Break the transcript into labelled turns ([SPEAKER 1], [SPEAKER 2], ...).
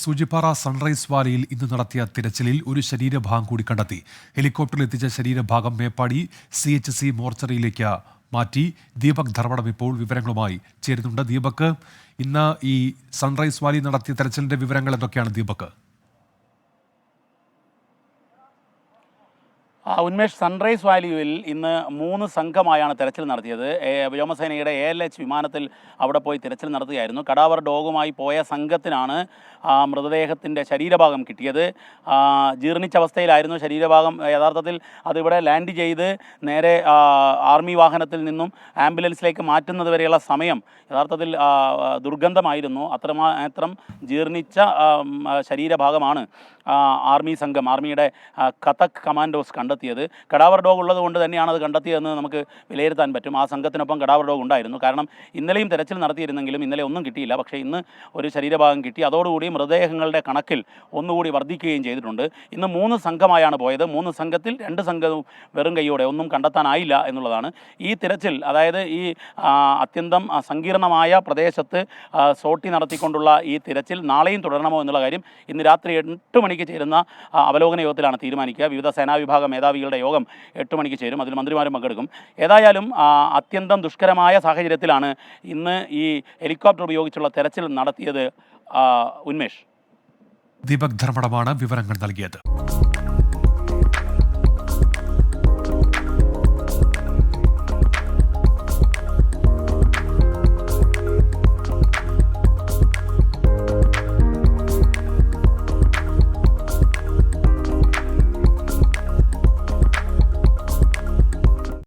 [SPEAKER 1] Soochipara sunrise വാലിയിൽ ഇന്ന് നടത്തിയ തിരച്ചിലിൽ ഒരു ശരീരഭാഗം കൂടി കണ്ടെത്തി. ഹെലികോപ്റ്ററിൽ എത്തിച്ച ശരീരഭാഗം മേപ്പാടി CHC മോർച്ചറിയിലേക്ക് മാറ്റി. ദീപക് ധർമ്മടം ഇപ്പോൾ വിവരങ്ങളുമായി ചേരുന്നുണ്ട്. ദീപക്, ഇന്ന് ഈ സൺറൈസ് വാലി നടത്തിയ തെരച്ചിലിന്റെ വിവരങ്ങൾ എന്തൊക്കെയാണ് ദീപക്?
[SPEAKER 2] ഉന്മേഷ്, സൺറൈസ് വാലിയിൽ ഇന്ന് 3 സംഘമായാണ് തെരച്ചിൽ നടത്തിയത്. വ്യോമസേനയുടെ ALH വിമാനത്തിൽ അവിടെ പോയി തെരച്ചിൽ നടത്തുകയായിരുന്നു. കടാവർ ഡോഗുമായി പോയ സംഘത്തിനാണ് മൃതദേഹത്തിൻ്റെ ശരീരഭാഗം കിട്ടിയത്. ജീർണിച്ച അവസ്ഥയിലായിരുന്നു ശരീരഭാഗം. യഥാർത്ഥത്തിൽ അതിവിടെ ലാൻഡ് ചെയ്ത് നേരെ ആർമി വാഹനത്തിൽ നിന്നും ആംബുലൻസിലേക്ക് മാറ്റുന്നത് വരെയുള്ള സമയം യഥാർത്ഥത്തിൽ ദുർഗന്ധമായിരുന്നു. അത്രമാത്രം ജീർണിച്ച ശരീരഭാഗമാണ് ആർമിയുടെ കഥക് കമാൻഡോസ് കണ്ടെത്തിയത്. കടാവർ ഡോഗ് ഉള്ളത് കൊണ്ട് തന്നെയാണ് അത് കണ്ടെത്തിയതെന്ന് നമുക്ക് വിലയിരുത്താൻ പറ്റും. ആ സംഘത്തിനൊപ്പം കടാവർ ഡോഗ് ഉണ്ടായിരുന്നു. കാരണം ഇന്നലെയും തെരച്ചിൽ നടത്തിയിരുന്നെങ്കിലും ഇന്നലെ ഒന്നും കിട്ടിയില്ല. പക്ഷേ ഇന്ന് ഒരു ശരീരഭാഗം കിട്ടി. അതോടുകൂടി മൃതദേഹങ്ങളുടെ കണക്കിൽ ഒന്നുകൂടി വർദ്ധിക്കുകയും ചെയ്തിട്ടുണ്ട്. ഇന്ന് 3 സംഘമായാണ് പോയത്. 3 സംഘത്തിൽ 2 സംഘവും വെറും കൈയോടെ ഒന്നും കണ്ടെത്താനായില്ല എന്നുള്ളതാണ്. ഈ തിരച്ചിൽ, അതായത് ഈ അത്യന്തം സങ്കീർണമായ പ്രദേശത്ത് സോട്ടി നടത്തിക്കൊണ്ടുള്ള ഈ തിരച്ചിൽ നാളെയും തുടരണമോ എന്നുള്ള കാര്യം ഇന്ന് രാത്രി 8 മണിക്ക് ചേരുന്ന അവലോകന യോഗത്തിലാണ് തീരുമാനിക്കുക. വിവിധ സേനാവിഭാഗ മേധാവികളുടെ യോഗം 8 മണിക്ക് ചേരും. അതിൽ മന്ത്രിമാരും പങ്കെടുക്കും. ഏതായാലും അത്യന്തം ദുഷ്കരമായ സാഹചര്യത്തിലാണ് ഇന്ന് ഈ ഹെലികോപ്റ്റർ ഉപയോഗിച്ചുള്ള തെരച്ചിൽ നടത്തിയത്. ഉന്മേഷ്,
[SPEAKER 1] ദീപക് ധർമ്മടമാണ് വിവരങ്ങൾ നൽകിയത്.